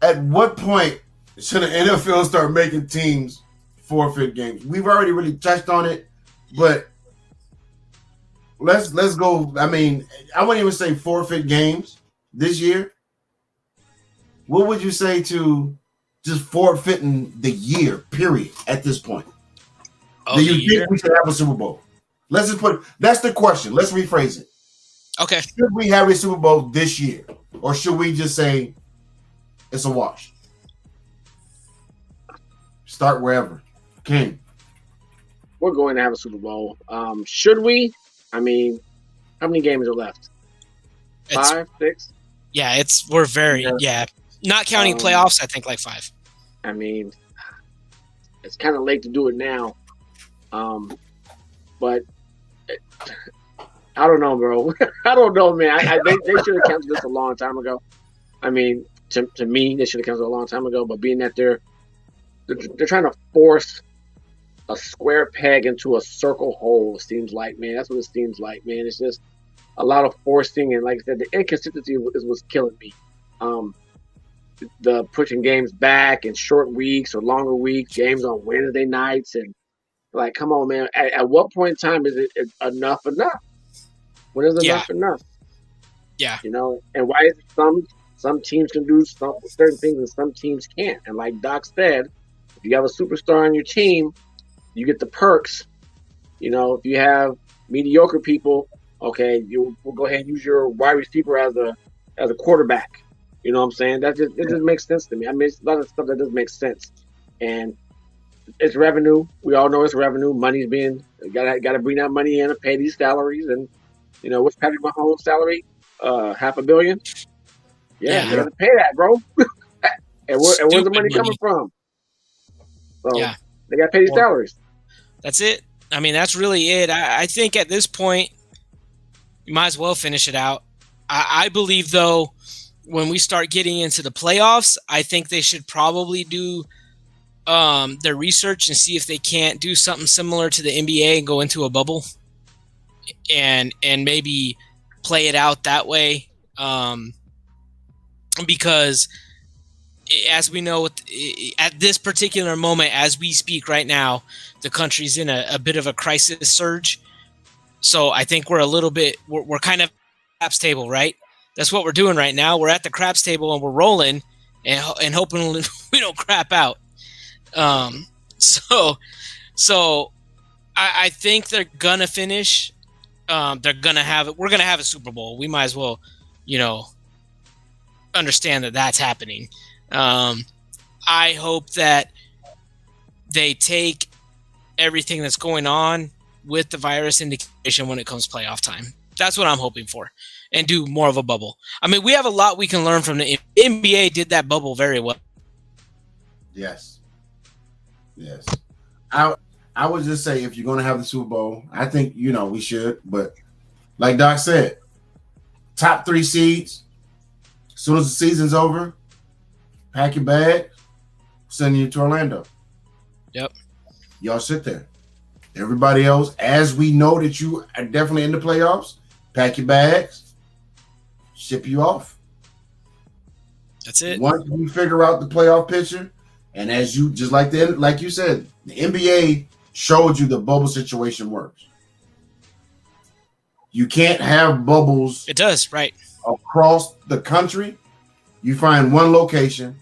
At what point should the NFL start making teams forfeit games? We've already really touched on it, but let's go. I mean, I wouldn't even say forfeit games this year. What would you say to just forfeiting the year, period, at this point? Do you think we should have a Super Bowl? Let's just put that's the question. Let's rephrase it. Okay. Should we have a Super Bowl this year? Or should we just say it's a wash? Start wherever. King. We're going to have a Super Bowl. Should we? I mean, how many games are left? 5, 6? Yeah, we're very not counting playoffs, I think like 5. I mean, it's kind of late to do it now. But I don't know, bro. I don't know, man. They should have canceled this a long time ago. I mean, to me, they should have canceled a long time ago. But being that they're trying to force a square peg into a circle hole, it seems like, man. That's what it seems like, man. It's just a lot of forcing, and like I said, the inconsistency is what's killing me. The pushing games back in short weeks or longer weeks, games on Wednesday nights, and like, come on, man. At what point in time is it enough? When is enough enough? Yeah. You know, and why is it some teams can do certain things and some teams can't? And like Doc said, if you have a superstar on your team, you get the perks. You know, if you have mediocre people, okay, we'll go ahead and use your wide receiver as a quarterback. You know what I'm saying? It just makes sense to me. I mean, it's a lot of stuff that doesn't make sense. And it's revenue. We all know it's revenue. Money's being gotta bring that money in and pay these salaries. And you know, what's Patrick Mahomes' salary? $500 million. Yeah, you gotta pay that, bro. and where's the money coming from? So they gotta pay these salaries. That's it. I mean, that's really it. I think at this point, you might as well finish it out. I believe, though, when we start getting into the playoffs, I think they should probably do their research and see if they can't do something similar to the NBA and go into a bubble and maybe play it out that way. Because as we know, at this particular moment, as we speak right now, the country's in a bit of a crisis surge. So I think we're kind of craps table, right? That's what we're doing right now. We're at the craps table and we're rolling and hoping we don't crap out. So I think they're gonna finish. They're gonna have it. We're gonna have a Super Bowl. We might as well, understand that that's happening. I hope that they take everything that's going on with the virus into consideration when it comes playoff time. That's what I'm hoping for, and do more of a bubble. I mean, we have a lot we can learn from the NBA. Did that bubble very well. Yes. I would just say, if you're going to have the Super Bowl, I think, we should. But like Doc said, top 3 seeds, as soon as the season's over, pack your bag, send you to Orlando. Yep. Y'all sit there. Everybody else, as we know that you are definitely in the playoffs, pack your bags, ship you off. That's it. Once we figure out the playoff picture, and as you just like you said, the NBA showed you the bubble situation works. You can't have bubbles. It does, right? Across the country. You find one location.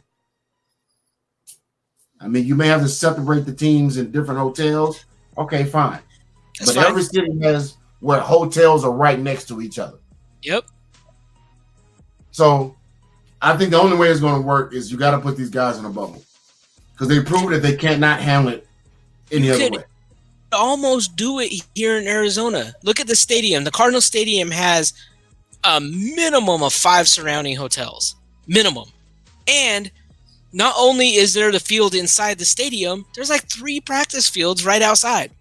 I mean, you may have to separate the teams in different hotels. Okay, fine. That's but fine. every city has where hotels are right next to each other. Yep. So I think the only way it's going to work is you got to put these guys in a bubble because they proved that they cannot handle it any other way. Almost do it here in Arizona. Look at the stadium. The Cardinal Stadium has a minimum of 5 surrounding hotels. Minimum. And not only is there the field inside the stadium, there's like 3 practice fields right outside.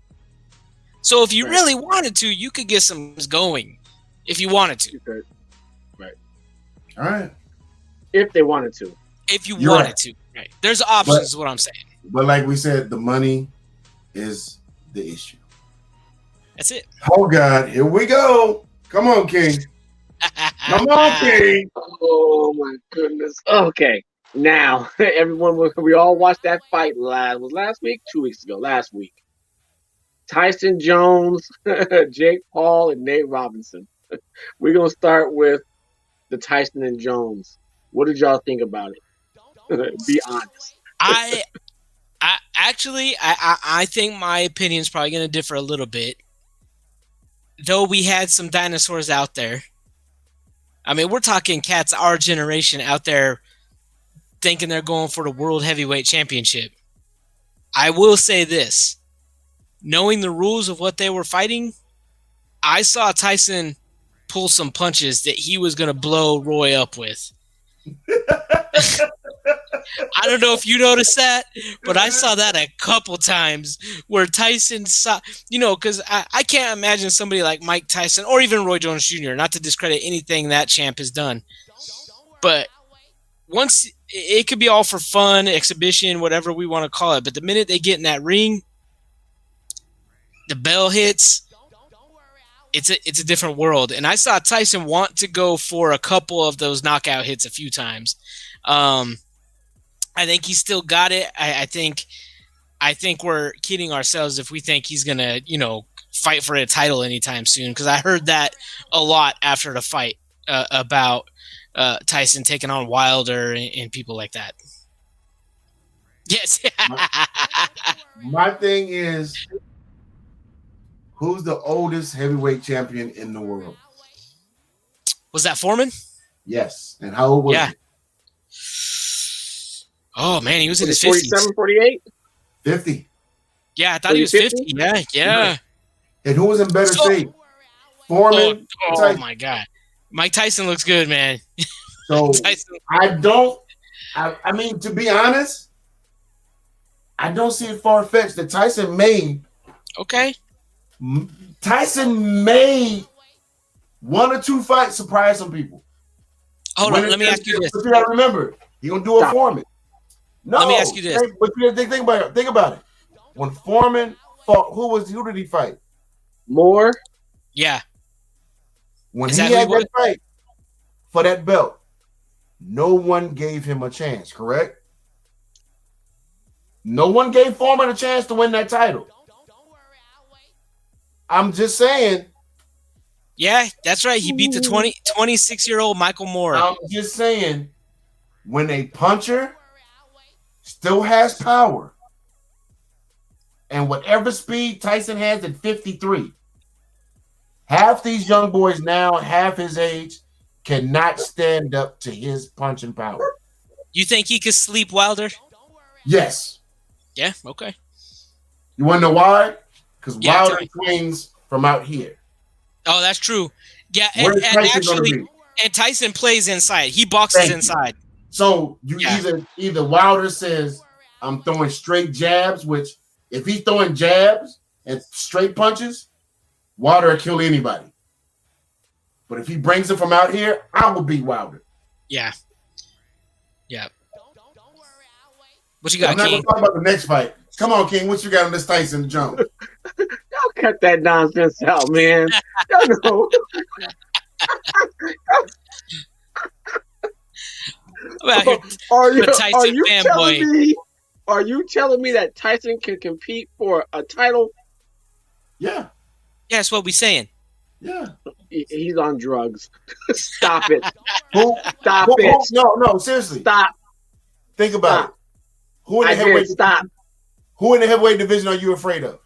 So if you really wanted to, you could get some going if you wanted to. Right. All right. If they wanted to. If you wanted to. Right. There's options is what I'm saying. But like we said, the money is the issue. That's it. Oh, God. Here we go. Come on, King. Come on, King. Oh, my goodness. Okay. Now, everyone, we all watched that fight last week? 2 weeks ago. Last week. Tyson Jones, Jake Paul, and Nate Robinson. We're going to start with the Tyson and Jones. What did y'all think about it? Be honest. I think my opinion is probably going to differ a little bit. Though we had some dinosaurs out there. I mean, we're talking cats our generation out there thinking they're going for the World Heavyweight Championship. I will say this. Knowing the rules of what they were fighting, I saw Tyson pull some punches that he was going to blow Roy up with. I don't know if you noticed that, but I saw that a couple times where Tyson saw, because I can't imagine somebody like Mike Tyson or even Roy Jones Jr., not to discredit anything that champ has done. But once it could be all for fun, exhibition, whatever we want to call it. But the minute they get in that ring, the bell hits, it's a different world. And I saw Tyson want to go for a couple of those knockout hits a few times. I think he still got it. I think we're kidding ourselves if we think he's gonna, fight for a title anytime soon. Because I heard that a lot after the fight about Tyson taking on Wilder and people like that. Yes. My thing is, who's the oldest heavyweight champion in the world? Was that Foreman? Yes. And how old was he? Oh, man, he was in his 50s. 47, 48? 50. Yeah, I thought he was 50. Yeah. And who was in better shape? Foreman? Oh my God. Mike Tyson looks good, man. So, I mean, to be honest, I don't see it far-fetched that Tyson made. Okay. Tyson made 1 or 2 fights surprise some people. Hold on, let me ask you this. But you got to remember, he going to do a Foreman. No, let me ask you this. But think about it. When Foreman fought, who did he fight? Moore? Yeah. When he had that fight for that belt, no one gave him a chance, correct? No one gave Foreman a chance to win that title. I'm just saying. Yeah, that's right. He beat the 26-year-old Michael Moore. I'm just saying, when a puncher still has power, and whatever speed Tyson has at 53, half these young boys now, half his age, cannot stand up to his punching power. You think he could sleep Wilder? Yes. Yeah, okay. You want to know why? Because Wilder swings from out here. Oh, that's true. Yeah, and Tyson plays inside. He boxes inside. So you either Wilder says, I'm throwing straight jabs, which if he's throwing jabs and straight punches, Wilder will kill anybody. But if he brings it from out here, I will beat Wilder. Yeah. Yeah. What you got, I'm not King? going to talk about the next fight. Come on, King. What you got on this Tyson Jones? Y'all cut that nonsense out, man. Are you telling me that Tyson can compete for a title? Yeah. Yeah, that's what we're saying. Yeah. He's on drugs. Stop it. Stop it. No, seriously. Stop. Think about it. Who in the heavyweight division are you afraid of?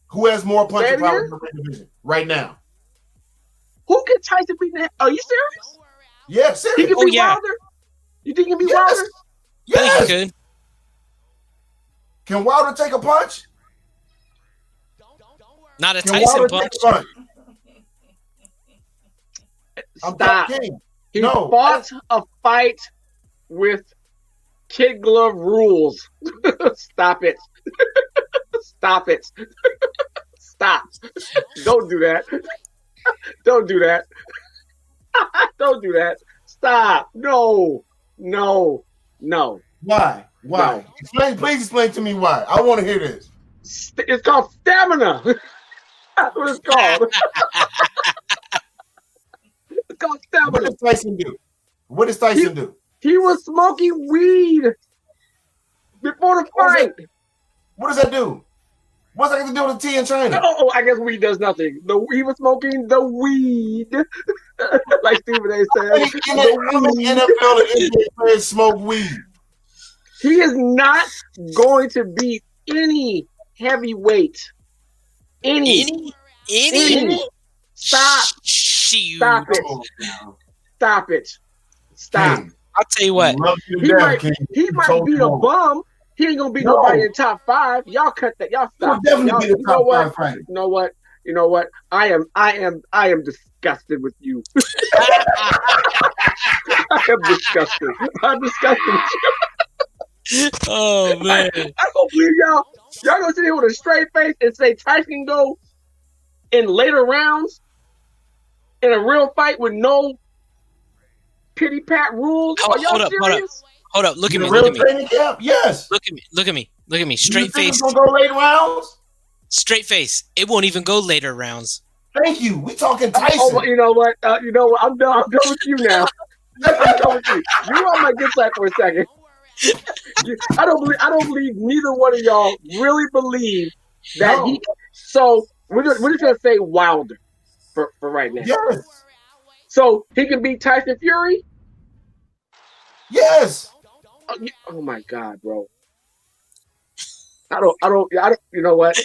Who has more punching power in the heavyweight division right now? Who can Tyson beat? Are you serious? Yes, He serious. can beat Wilder. You think he can beat Yes. Wilder? I think Yes. he could. Can Wilder take a punch? Not a Can Tyson Wilder punch. take a punch? I'm Stop. talking. He No. fought a fight with kid glove rules. Stop it. Stop it. Stop. Don't do that. Don't do that. Don't do that. Stop. No. Why? No. Please explain to me why. I want to hear this. It's called stamina. That's what it's called. It's called What stamina. does Tyson do? What does Tyson do? He was smoking weed before the fight. What does that do? What's that got to do with the tea in China? Oh, I guess weed does nothing. He was smoking the weed. Like Stephen A. said. How many NFL and NBA players smoke weed? He is not going to beat any heavyweight. Any. Stop. Shoot. Stop it. Stop it. Stop. King, I'll tell you what. love you to He death, might, King. he might So beat a cool. bum. He ain't gonna beat No. nobody in top 5. Y'all cut that. Y'all He'll stop. definitely Y'all, be the you know top what? 5 fighter. You know what? I am disgusted with you. I am disgusted. I'm disgusted with you. Oh man. I don't believe y'all gonna sit here with a straight face and say Tyson can go in later rounds in a real fight with no pity pat rules. Are y'all serious? Hold up. Look at The me. real Look at me. training camp? Yes. Look at me. You Straight think face. it's gonna go late rounds? Straight face. It won't even go later rounds. Thank you. We talking Tyson. Oh, you know what? I'm done with you now. I'm done with you. You on my good side for a second. I don't believe neither one of y'all really believe that No. he. So we're just gonna say Wilder for right now. Yes. So he can beat Tyson Fury. Yes. Oh my God, bro. I don't. You know what,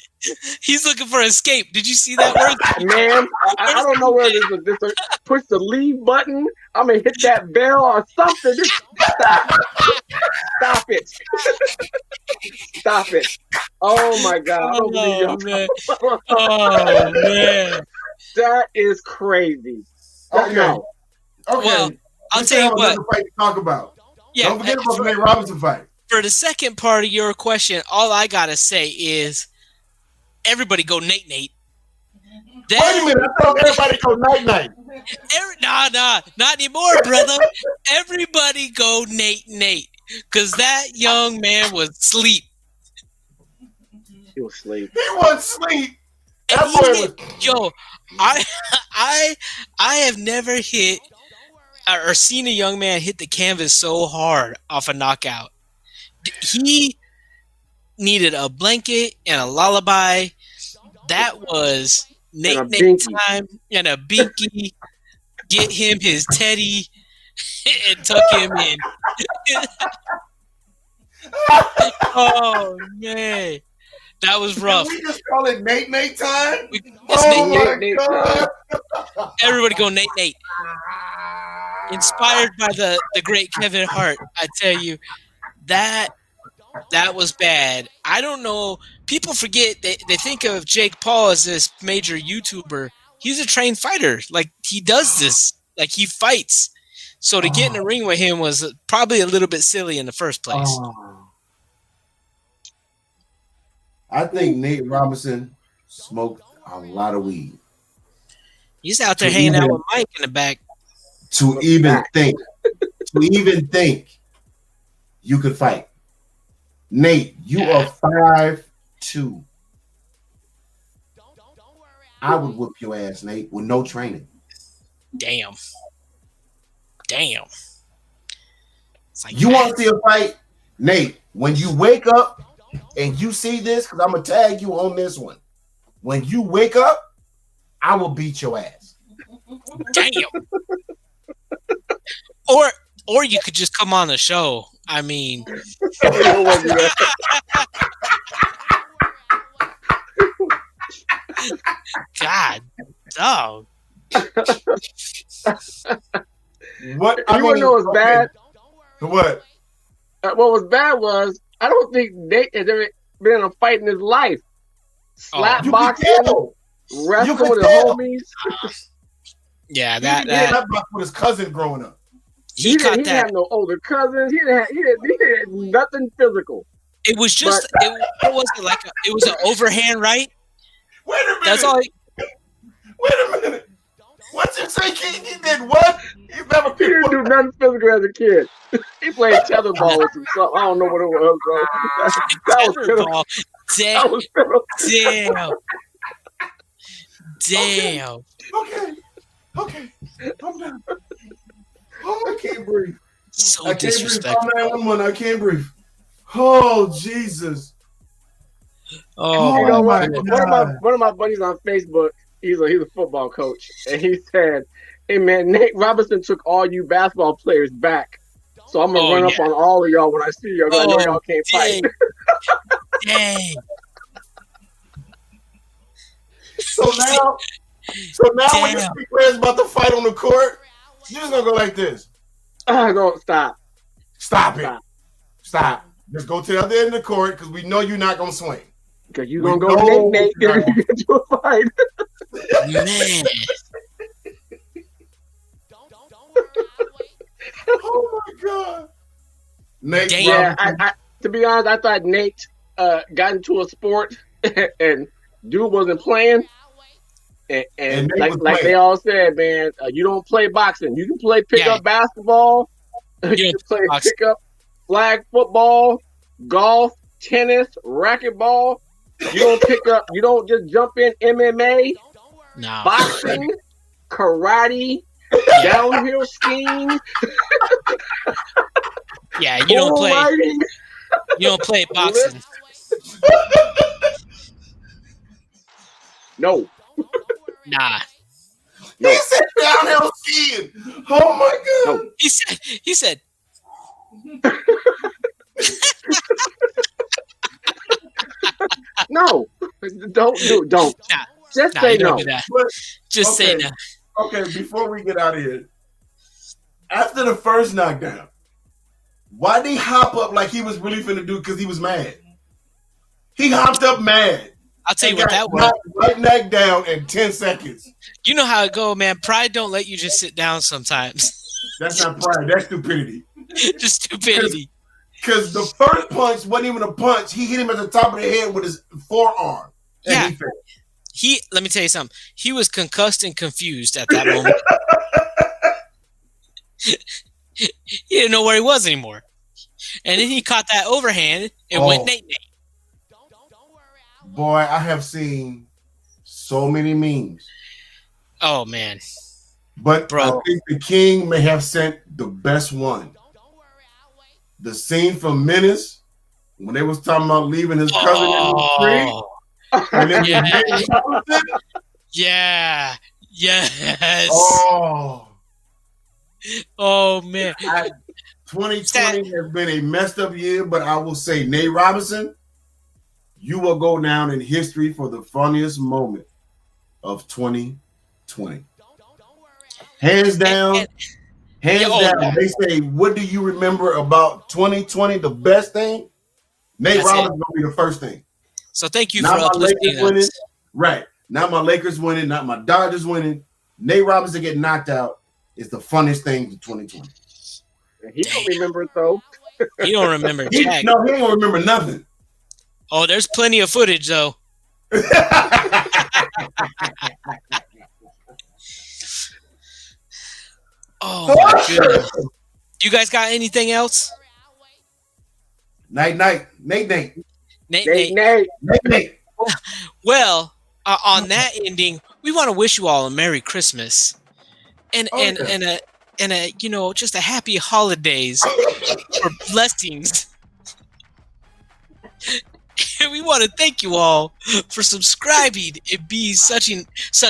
He's looking for escape. Did you see that word? man? I don't know where this is. Push the leave button. I'm gonna hit that bell or something. Just stop. Stop it. Stop it. Oh my God. I don't believe y'all. Man. Oh man. That is crazy. Okay. No. Okay. Well, I'll We tell you have what. another fight to talk about. Yeah. Don't forget about the Nate Robinson fight. For the second part of your question, all I gotta say is, everybody go Nate. Wait a minute. I thought everybody go night. Nah, not anymore, brother. Everybody go Nate, because that young man was asleep. He was asleep. He wasn't asleep. And That boy was. yo, I have never hit or seen a young man hit the canvas so hard off a knockout. He needed a blanket and a lullaby. That was Nate time and a binky. Get him his teddy and tuck him in. Oh man, that was rough. Can we just call it Nate time? It's Nate God. Everybody go Nate. Inspired by the great Kevin Hart, I tell you, that was bad. I don't know. People forget they think of Jake Paul as this major YouTuber. He's a trained fighter. Like, he does this. Like, he fights. So to get in the ring with him was probably a little bit silly in the first place. I think Nate Robinson smoked a lot of weed. He's out there hanging out with Mike in the back. To even think you could fight. Nate, you are 5'2". I would whoop your ass, Nate, with no training. Damn. It's like, You want to see a fight? Nate, when you wake up and you see this, because I'm going to tag you on this one. When you wake up, I will beat your ass. damn. Or you could just come on the show. I mean, God, dog. What You wanna know what's bad? What? What was bad was I don't think Nate has ever been in a fight in his life. Slap You boxing, can tell. wrestling can with his tell. homies. Yeah, He didn't that box with his cousin growing up. he caught didn't that. have no older cousins. He didn't have nothing physical. It was just what was it like? It was an overhand right. Wait a minute. That's all. Wait a minute. What's it say? He did what? He never He didn't do nothing physical as a kid. He played tetherball with himself. I don't know what it was, bro. That was pitiful. Tetherball. That Damn. was pitiful. Damn. Okay. I'm done. Oh, I can't breathe. So I can't breathe. disrespectful. I'm 911. I can't breathe. Oh, Jesus. Oh, You know my what? God. One of my buddies on Facebook, he's a football coach, and he said, "Hey man, Nate Robinson took all you basketball players back, so I'm gonna run up on all of y'all when I see y'all. I know y'all can't fight." Dang. So now when this big man's about to fight on the court, you're just gonna go like this. No, stop. Stop it. Stop. Just go to the other end of the court because we know you're not gonna swing. Because you're gonna go Nate get into a fight. Man. Oh my God. Nate, Yeah, I to be honest, I thought Nate got into a sport and dude wasn't playing. And like they all said, man, you don't play boxing. You can play pickup basketball. You can play pickup flag football, golf, tennis, racquetball. You don't just jump in MMA, boxing, karate, downhill skiing. Yeah, you don't play. Riding. You don't play boxing. No. Nah. He said downhill skiing. Oh my God. No. He said. No. Don't. Nah, Just say no. do that. Just say no. Okay, before we get out of here, after the first knockdown, why did he hop up like he was really finna do because he was mad? He hopped up mad. I'll tell you what that was. Right neck down in 10 seconds. You know how it go, man. Pride don't let you just sit down sometimes. That's not pride. That's stupidity. Just stupidity. Because the first punch wasn't even a punch. He hit him at the top of the head with his forearm. Yeah. Let me tell you something. He was concussed and confused at that moment. He didn't know where he was anymore. And then he caught that overhand and went Nate. Boy, I have seen so many memes. Oh, man. But Bro. I think the King may have sent the best one. The scene from Menace, when they was talking about leaving his cousin in the street. And then Yeah. Yes. Oh man. 2020 has been a messed up year, but I will say, Nate Robinson, you will go down in history for the funniest moment of 2020. Hands down. Down. They say, what do you remember about 2020? The best thing? Nate Robinson going to be the first thing. So thank you for uplifting us. Right. Not my Lakers winning, not my Dodgers winning. Nate Robinson getting knocked out is the funniest thing in 2020. He don't remember it, though. He don't remember Jack. No, he don't remember nothing. Oh, there's plenty of footage, though. Oh, my goodness. You guys got anything else? Nate. Well, on that ending, we want to wish you all a Merry Christmas and a just a happy holidays for blessings. And we want to thank you all for subscribing and being such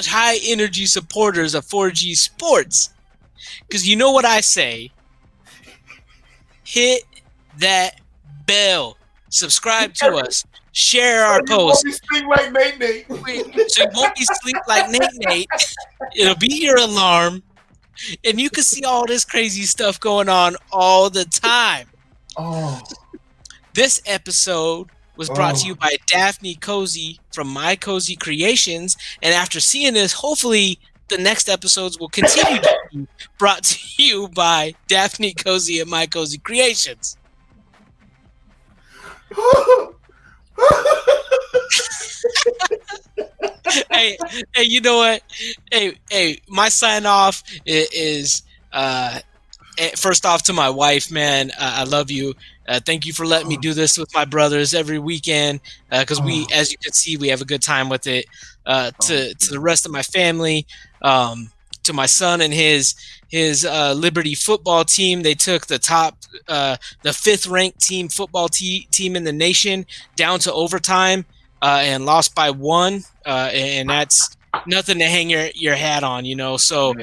high energy supporters of 4G Sports. Because you know what I say, hit that bell, subscribe to us, share our You won't post. be sleep like Nate. So you won't be sleep like Nate. It'll be your alarm, and you can see all this crazy stuff going on all the time. Oh. This episode was brought to you by Daphne Cozy from My Cozy Creations, and after seeing this, hopefully the next episodes will continue to be brought to you by Daphne Cozy and My Cozy Creations. hey, you know what? Hey, my sign off is first off to my wife, man. I love you. Thank you for letting me do this with my brothers every weekend, because we, as you can see, we have a good time with it. To the rest of my family, to my son and his Liberty football team. They took the fifth ranked football team in the nation down to overtime and lost by 1, and that's nothing to hang your hat on, you know. So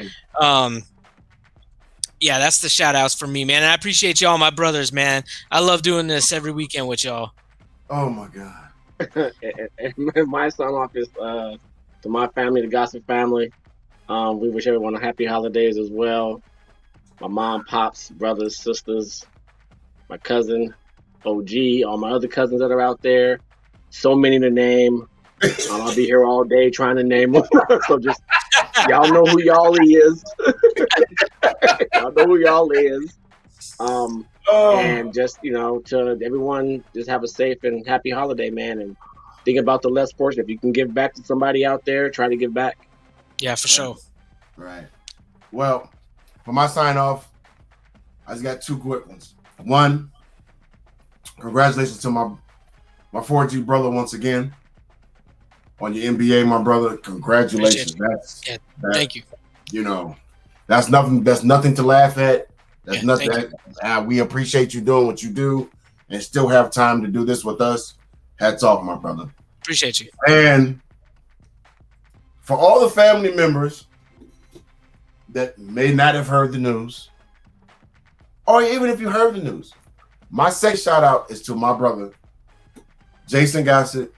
yeah, that's the shout outs for me, man. And I appreciate y'all, my brothers, man. I love doing this every weekend with y'all. Oh my God. And my sign off is to my family, the Gossett Family. We wish everyone a happy holidays as well. My mom, pops, brothers, sisters, my cousin, OG, all my other cousins that are out there. So many to name. I'll be here all day trying to name them. So just, y'all know who y'all is. Y'all know who y'all is. And just, you know, to everyone, just have a safe and happy holiday, man. And think about the less fortunate. If you can give back to somebody out there, try to give back. Yeah, for sure. Right. Well, for my sign off, I just got 2 quick ones. One, congratulations to my 4G brother once again on your NBA, my brother. Congratulations. Thank you. You know, that's nothing to laugh at. That's nothing. We appreciate you doing what you do and still have time to do this with us. Hats off, my brother. Appreciate you. And for all the family members that may not have heard the news, or even if you heard the news, my second shout out is to my brother, Jason Gossett,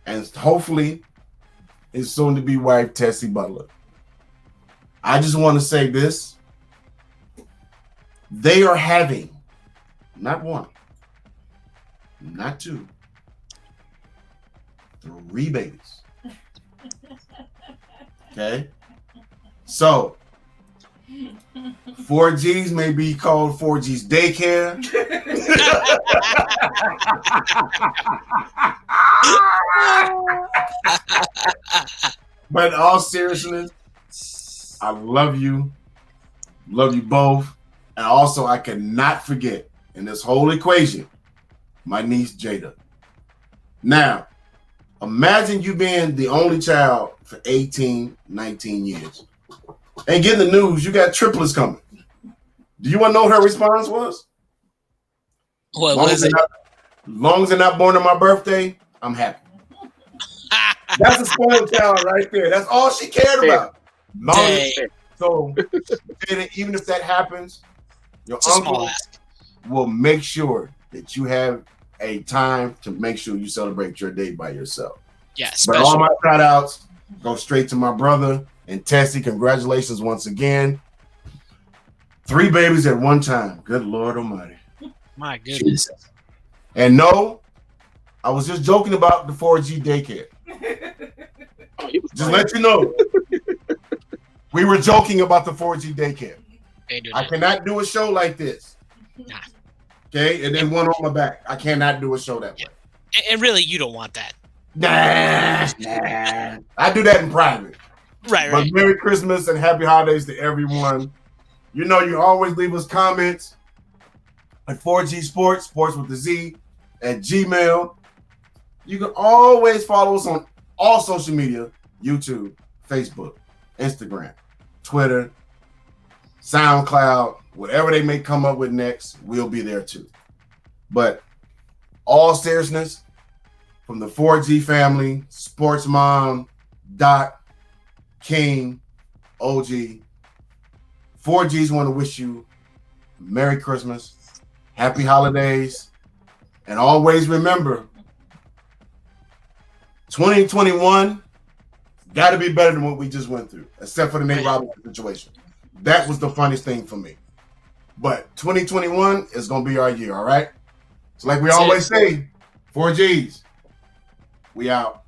and hopefully his soon-to-be wife, Tessie Butler. I just want to say this. They are having not 1, not 2, 3 babies. Okay? So, 4Gs may be called 4G's daycare. But in all seriousness, I love you. Love you both. And also, I cannot forget in this whole equation, my niece, Jayda. Now, imagine you being the only child for 18, 19 years. And getting the news, you got triplets coming. Do you want to know what her response was? What was it? Long as they're not born on my birthday, I'm happy. That's a spoiled child right there. That's all she cared about. So, even if that happens, your uncle will make sure that you have a time to make sure you celebrate your day by yourself. Yeah, but all my shout outs go straight to my brother and Tessie. Congratulations once again. 3 babies at one time. Good Lord Almighty. My goodness. And no, I was just joking about the 4G daycare. Just let you know. We were joking about the 4G daycare. I cannot do a show like this. Nah. Okay, and then one on my back. I cannot do a show that way. And really, you don't want that. Nah. I do that in private. Right. But Merry Christmas and Happy Holidays to everyone. You know, you always leave us comments at 4G Sports with the Z, at Gmail. You can always follow us on all social media, YouTube, Facebook, Instagram, Twitter, SoundCloud, whatever they may come up with next, we'll be there too. But all seriousness, from the 4G family, Sports Mom, Doc, King, OG, 4Gs want to wish you Merry Christmas, Happy Holidays, and always remember, 2021 got to be better than what we just went through, except for the Nate Robinson situation. That was the funniest thing for me. But 2021 is going to be our year, all right? So like we always say, 4Gs, we out.